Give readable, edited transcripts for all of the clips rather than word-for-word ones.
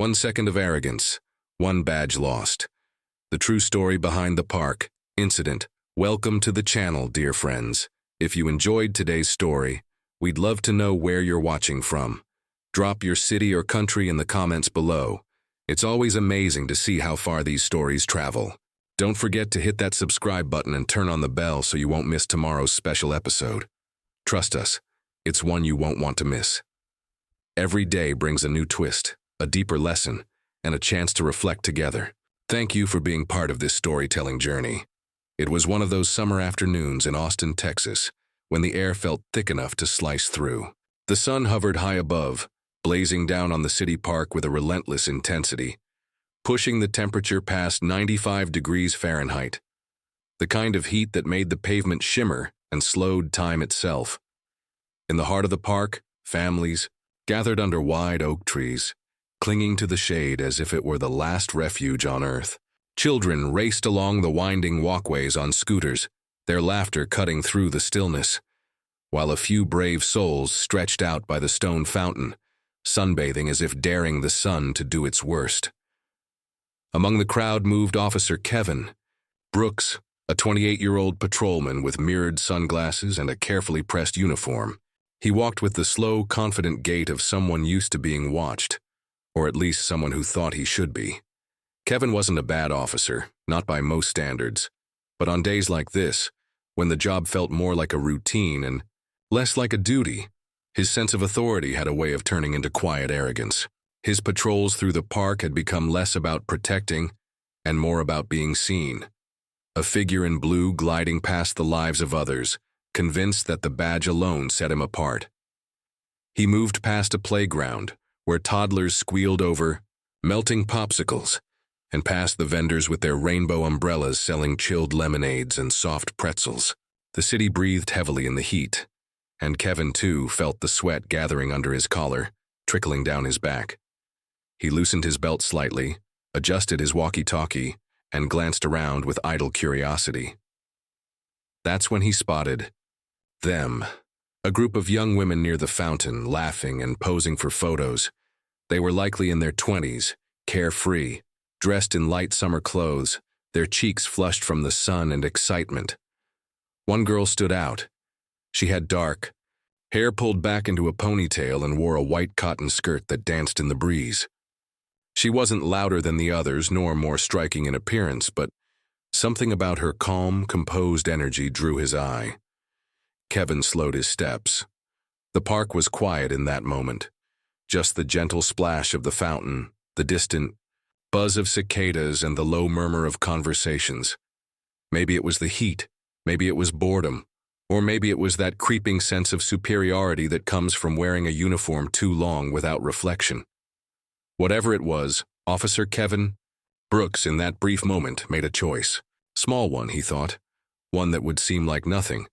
1 second of arrogance, 1 badge lost. The true story behind the park incident. Welcome to the channel, dear friends. If you enjoyed today's story, we'd love to know where you're watching from. Drop your city or country in the comments below. It's always amazing to see how far these stories travel. Don't forget to hit that subscribe button and turn on the bell so you won't miss tomorrow's special episode. Trust us, it's one you won't want to miss. Every day brings a new twist, a deeper lesson, and a chance to reflect together. Thank you for being part of this storytelling journey. It was one of those summer afternoons in Austin, Texas, when the air felt thick enough to slice through. The sun hovered high above, blazing down on the city park with a relentless intensity, pushing the temperature past 95 degrees Fahrenheit. The kind of heat that made the pavement shimmer and slowed time itself. In the heart of the park, families gathered under wide oak trees, clinging to the shade as if it were the last refuge on earth. Children raced along the winding walkways on scooters, their laughter cutting through the stillness, while a few brave souls stretched out by the stone fountain, sunbathing as if daring the sun to do its worst. Among the crowd moved Officer Kevin Brooks, a 28-year-old patrolman with mirrored sunglasses and a carefully pressed uniform. He walked with the slow, confident gait of someone used to being watched, or at least someone who thought he should be. Kevin wasn't a bad officer, not by most standards, but on days like this, when the job felt more like a routine and less like a duty, his sense of authority had a way of turning into quiet arrogance. His patrols through the park had become less about protecting and more about being seen. A figure in blue gliding past the lives of others, convinced that the badge alone set him apart. He moved past a playground where toddlers squealed over melting popsicles, and past the vendors with their rainbow umbrellas selling chilled lemonades and soft pretzels. The city breathed heavily in the heat, and Kevin, too, felt the sweat gathering under his collar, trickling down his back. He loosened his belt slightly, adjusted his walkie-talkie, and glanced around with idle curiosity. That's when he spotted them, a group of young women near the fountain, laughing and posing for photos. They were likely in their 20s, carefree, dressed in light summer clothes, their cheeks flushed from the sun and excitement. One girl stood out. She had dark hair pulled back into a ponytail and wore a white cotton skirt that danced in the breeze. She wasn't louder than the others nor more striking in appearance, but something about her calm, composed energy drew his eye. Kevin slowed his steps. The park was quiet in that moment. Just the gentle splash of the fountain, the distant buzz of cicadas, and the low murmur of conversations. Maybe it was the heat, maybe it was boredom, or maybe it was that creeping sense of superiority that comes from wearing a uniform too long without reflection. Whatever it was, Officer Kevin Brooks in that brief moment made a choice. Small one, he thought, one that would seem like nothing,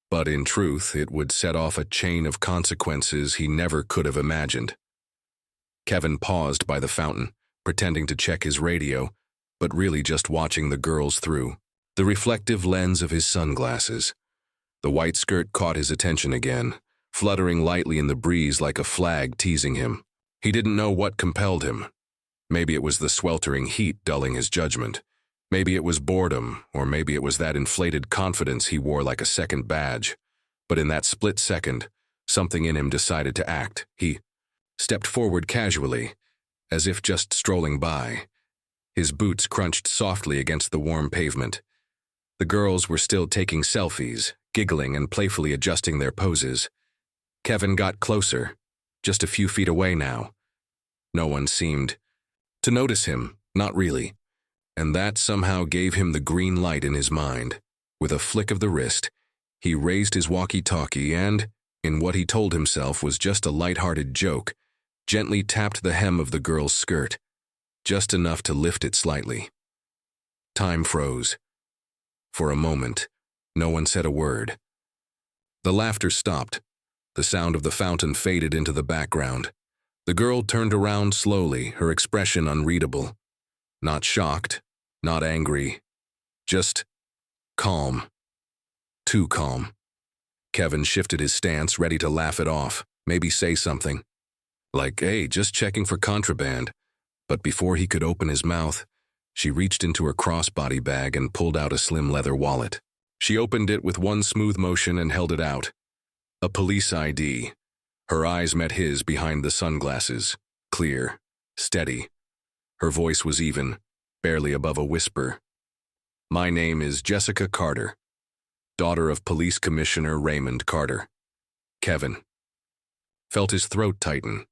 but in truth it would set off a chain of consequences he never could have imagined. Kevin paused by the fountain, pretending to check his radio, but really just watching the girls through the reflective lens of his sunglasses. The white skirt caught his attention again, fluttering lightly in the breeze like a flag teasing him. He didn't know what compelled him. Maybe it was the sweltering heat dulling his judgment. Maybe it was boredom, or maybe it was that inflated confidence he wore like a second badge. But in that split second, something in him decided to act. He stepped forward casually, as if just strolling by. His boots crunched softly against the warm pavement. The girls were still taking selfies, giggling and playfully adjusting their poses. Kevin got closer, just a few feet away now. No one seemed to notice him, not really. And that somehow gave him the green light in his mind. With a flick of the wrist, he raised his walkie-talkie and, in what he told himself was just a light-hearted joke, gently tapped the hem of the girl's skirt, just enough to lift it slightly. Time froze. For a moment, no one said a word. The laughter stopped. The sound of the fountain faded into the background. The girl turned around slowly, her expression unreadable. Not shocked, not angry, just calm. Too calm. Kevin shifted his stance, ready to laugh it off, maybe say something. Like, hey, just checking for contraband. But before he could open his mouth, she reached into her crossbody bag and pulled out a slim leather wallet. She opened it with one smooth motion and held it out. A police ID. Her eyes met his behind the sunglasses, clear, steady. Her voice was even, barely above a whisper. "My name is Jessica Carter, daughter of Police Commissioner Raymond Carter." Kevin felt his throat tighten.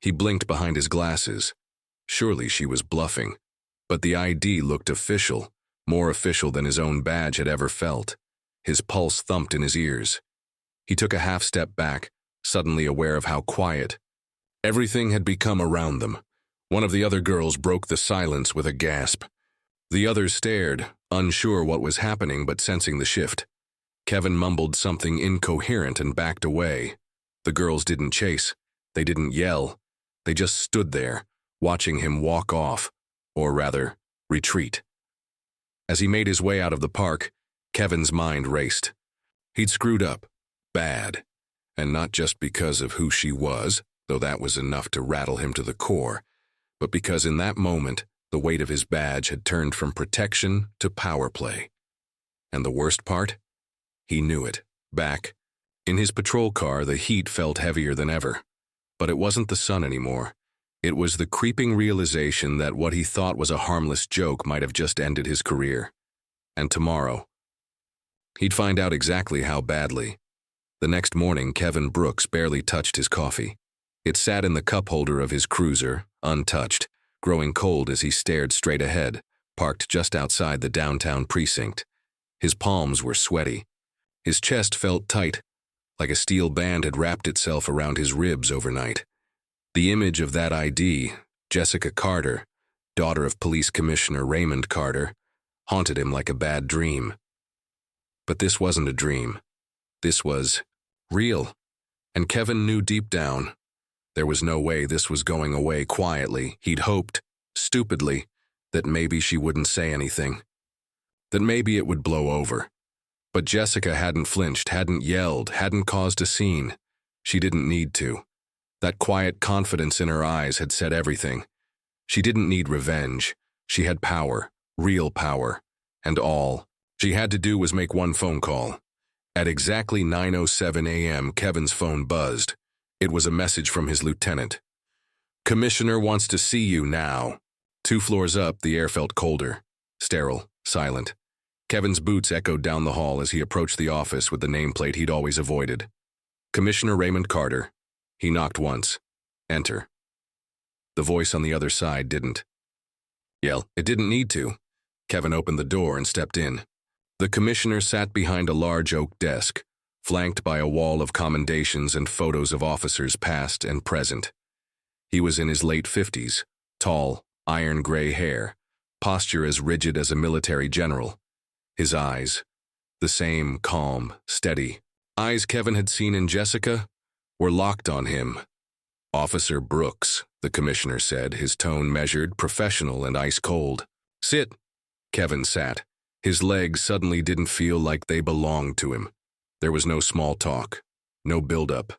He blinked behind his glasses. Surely she was bluffing. But the ID looked official, more official than his own badge had ever felt. His pulse thumped in his ears. He took a half step back, suddenly aware of how quiet everything had become around them. One of the other girls broke the silence with a gasp. The others stared, unsure what was happening but sensing the shift. Kevin mumbled something incoherent and backed away. The girls didn't chase. They didn't yell. They just stood there, watching him walk off, or rather, retreat. As he made his way out of the park, Kevin's mind raced. He'd screwed up. Bad. And not just because of who she was, though that was enough to rattle him to the core, but because in that moment, the weight of his badge had turned from protection to power play. And the worst part? He knew it. Back in his patrol car, the heat felt heavier than ever. But it wasn't the sun anymore. It was the creeping realization that what he thought was a harmless joke might have just ended his career. And tomorrow, he'd find out exactly how badly. The next morning, Kevin Brooks barely touched his coffee. It sat in the cup holder of his cruiser, untouched, growing cold as he stared straight ahead, parked just outside the downtown precinct. His palms were sweaty. His chest felt tight, like a steel band had wrapped itself around his ribs overnight. The image of that ID, Jessica Carter, daughter of Police Commissioner Raymond Carter, haunted him like a bad dream. But this wasn't a dream. This was real. And Kevin knew deep down, there was no way this was going away quietly. He'd hoped, stupidly, that maybe she wouldn't say anything. That maybe it would blow over. But Jessica hadn't flinched, hadn't yelled, hadn't caused a scene. She didn't need to. That quiet confidence in her eyes had said everything. She didn't need revenge. She had power, real power. And all she had to do was make one phone call. At exactly 9:07 a.m., Kevin's phone buzzed. It was a message from his lieutenant. "Commissioner wants to see you now." 2 floors up, the air felt colder, sterile, silent. Kevin's boots echoed down the hall as he approached the office with the nameplate he'd always avoided. "Commissioner Raymond Carter." He knocked once. "Enter." The voice on the other side didn't yell. It didn't need to. Kevin opened the door and stepped in. The commissioner sat behind a large oak desk, flanked by a wall of commendations and photos of officers past and present. He was in his late 50s, tall, iron-gray hair, posture as rigid as a military general. His eyes, the same calm, steady eyes Kevin had seen in Jessica, were locked on him. "Officer Brooks," the commissioner said, his tone measured, professional, and ice-cold. "Sit." Kevin sat. His legs suddenly didn't feel like they belonged to him. There was no small talk, no build-up.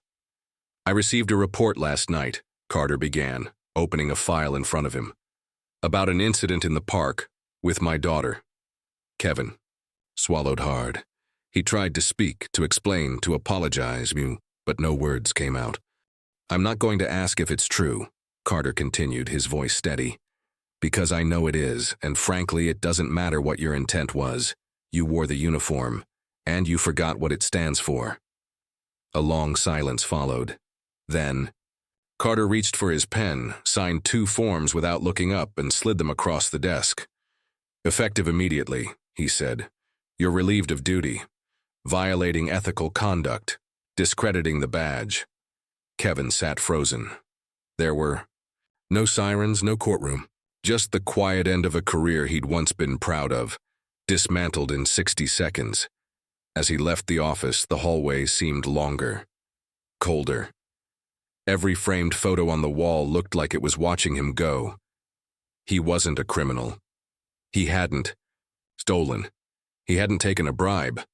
"I received a report last night," Carter began, opening a file in front of him, "about an incident in the park with my daughter." Kevin swallowed hard. He tried to speak, to explain, to apologize, but no words came out. "I'm not going to ask if it's true," Carter continued, his voice steady, "because I know it is, and frankly, it doesn't matter what your intent was. You wore the uniform, and you forgot what it stands for." A long silence followed. Then, Carter reached for his pen, signed 2 forms without looking up, and slid them across the desk. "Effective immediately," he said. "You're relieved of duty. Violating ethical conduct. Discrediting the badge." Kevin sat frozen. There were no sirens, no courtroom. Just the quiet end of a career he'd once been proud of, dismantled in 60 seconds. As he left the office, the hallway seemed longer, colder. Every framed photo on the wall looked like it was watching him go. He wasn't a criminal. He hadn't stolen. He hadn't taken a bribe.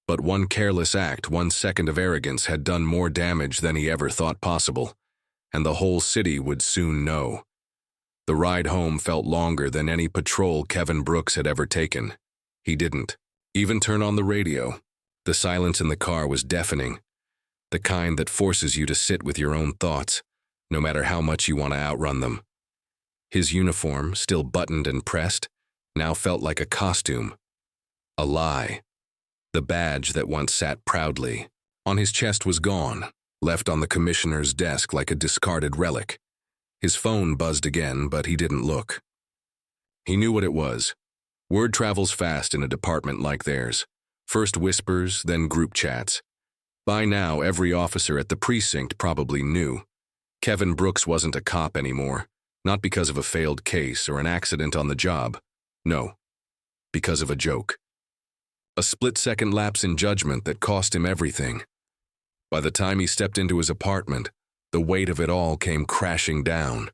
But one careless act, 1 second of arrogance, had done more damage than he ever thought possible. And the whole city would soon know. The ride home felt longer than any patrol Kevin Brooks had ever taken. He didn't even turn on the radio. The silence in the car was deafening, the kind that forces you to sit with your own thoughts, no matter how much you want to outrun them. His uniform, still buttoned and pressed, now felt like a costume. A lie. The badge that once sat proudly on his chest was gone, left on the commissioner's desk like a discarded relic. His phone buzzed again, but he didn't look. He knew what it was. Word travels fast in a department like theirs. First whispers, then group chats. By now, every officer at the precinct probably knew. Kevin Brooks wasn't a cop anymore, not because of a failed case or an accident on the job. No, because of a joke. A split-second lapse in judgment that cost him everything. By the time he stepped into his apartment, the weight of it all came crashing down.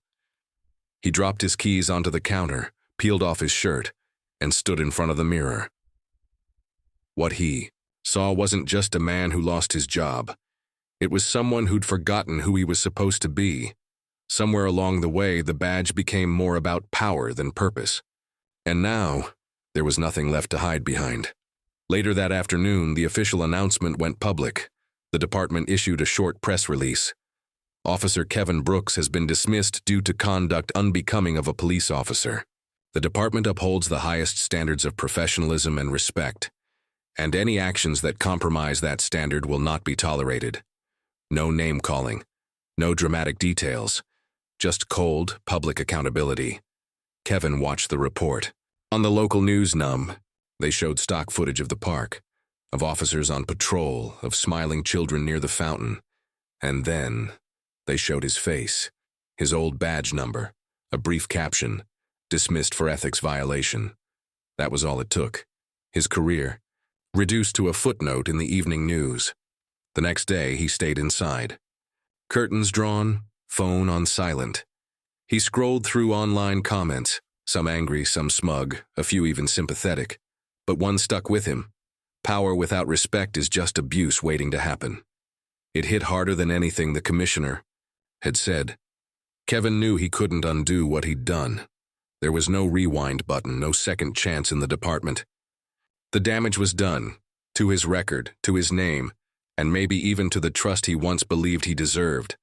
He dropped his keys onto the counter, peeled off his shirt, and stood in front of the mirror. What he saw wasn't just a man who lost his job. It was someone who'd forgotten who he was supposed to be. Somewhere along the way, the badge became more about power than purpose. And now, there was nothing left to hide behind. Later that afternoon, the official announcement went public. The department issued a short press release. Officer Kevin Brooks has been dismissed due to conduct unbecoming of a police officer. The department upholds the highest standards of professionalism and respect, and any actions that compromise that standard will not be tolerated. No name-calling, no dramatic details, just cold, public accountability. Kevin watched the report. On the local news they showed stock footage of the park, of officers on patrol, of smiling children near the fountain, and then they showed his face, his old badge number, a brief caption, dismissed for ethics violation. That was all it took. His career, reduced to a footnote in the evening news. The next day, he stayed inside. Curtains drawn, phone on silent. He scrolled through online comments, some angry, some smug, a few even sympathetic. But one stuck with him. Power without respect is just abuse waiting to happen. It hit harder than anything the commissioner had said. Kevin knew he couldn't undo what he'd done. There was no rewind button, no second chance in the department. The damage was done, to his record, to his name, and maybe even to the trust he once believed he deserved.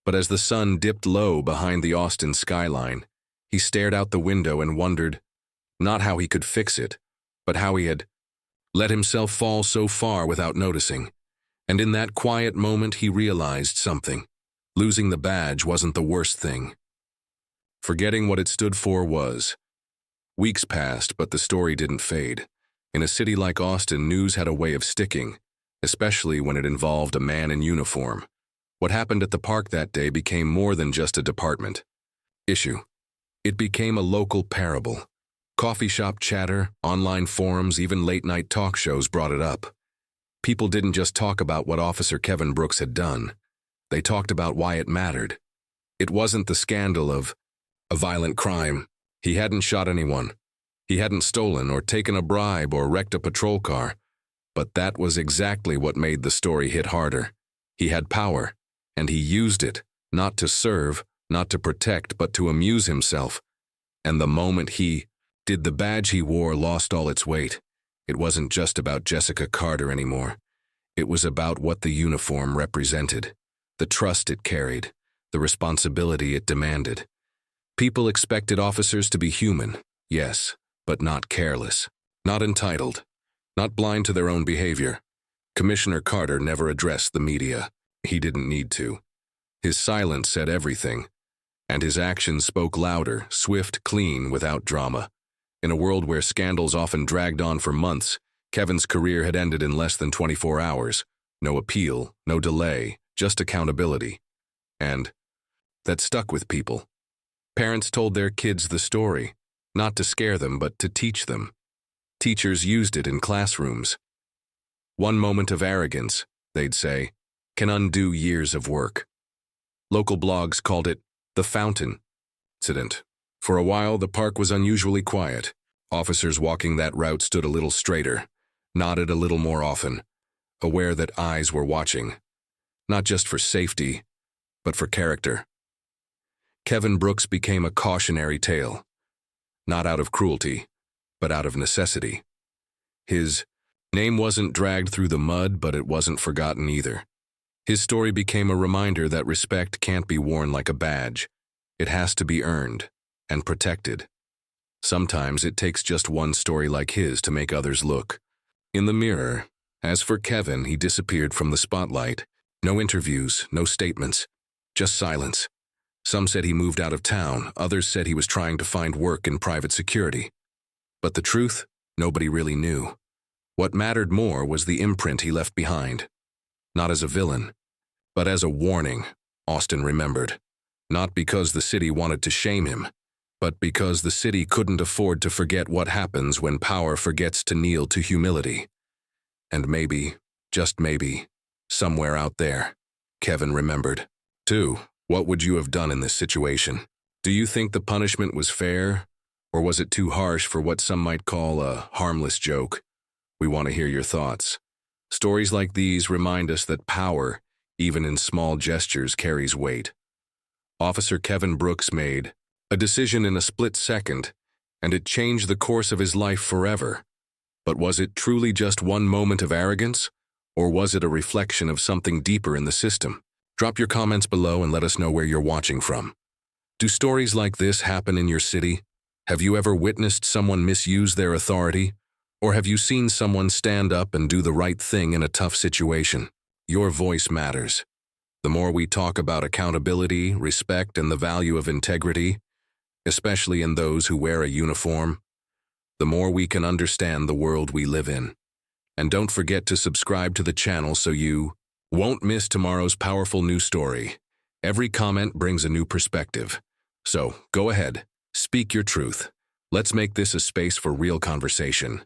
But as the sun dipped low behind the Austin skyline, he stared out the window and wondered, not how he could fix it, but how he had let himself fall so far without noticing. And in that quiet moment, he realized something. Losing the badge wasn't the worst thing. Forgetting what it stood for was. Weeks passed, but the story didn't fade. In a city like Austin, news had a way of sticking, especially when it involved a man in uniform. What happened at the park that day became more than just a department issue. It became a local parable. Coffee shop chatter, online forums, even late-night talk shows brought it up. People didn't just talk about what Officer Kevin Brooks had done. They talked about why it mattered. It wasn't the scandal of a violent crime. He hadn't shot anyone. He hadn't stolen or taken a bribe or wrecked a patrol car. But that was exactly what made the story hit harder. He had power, and he used it, not to serve, not to protect, but to amuse himself. And the moment the badge he wore lost all its weight. It wasn't just about Jessica Carter anymore. It was about what the uniform represented, the trust it carried, the responsibility it demanded. People expected officers to be human, yes, but not careless, not entitled, not blind to their own behavior. Commissioner Carter never addressed the media. He didn't need to. His silence said everything, and his actions spoke louder, swift, clean, without drama. In a world where scandals often dragged on for months, Kevin's career had ended in less than 24 hours. No appeal, no delay, just accountability. And that stuck with people. Parents told their kids the story, not to scare them, but to teach them. Teachers used it in classrooms. One moment of arrogance, they'd say, can undo years of work. Local blogs called it the Fountain incident. For a while, the park was unusually quiet. Officers walking that route stood a little straighter, nodded a little more often, aware that eyes were watching, not just for safety, but for character. Kevin Brooks became a cautionary tale, not out of cruelty, but out of necessity. His name wasn't dragged through the mud, but it wasn't forgotten either. His story became a reminder that respect can't be worn like a badge. It has to be earned and protected. Sometimes it takes just one story like his to make others look in the mirror. As for Kevin, he disappeared from the spotlight. No interviews, no statements, just silence. Some said he moved out of town, others said he was trying to find work in private security. But the truth, nobody really knew. What mattered more was the imprint he left behind. Not as a villain, but as a warning, Austin remembered. Not because the city wanted to shame him, but because the city couldn't afford to forget what happens when power forgets to kneel to humility. And maybe, just maybe, somewhere out there, Kevin remembered. 2. What would you have done in this situation? Do you think the punishment was fair, or was it too harsh for what some might call a harmless joke? We want to hear your thoughts. Stories like these remind us that power, even in small gestures, carries weight. Officer Kevin Brooks made a decision in a split second, and it changed the course of his life forever. But was it truly just one moment of arrogance, or was it a reflection of something deeper in the system? Drop your comments below and let us know where you're watching from. Do stories like this happen in your city? Have you ever witnessed someone misuse their authority? Or have you seen someone stand up and do the right thing in a tough situation? Your voice matters. The more we talk about accountability, respect, and the value of integrity, especially in those who wear a uniform, the more we can understand the world we live in. And don't forget to subscribe to the channel so you won't miss tomorrow's powerful new story. Every comment brings a new perspective. So, go ahead, speak your truth. Let's make this a space for real conversation.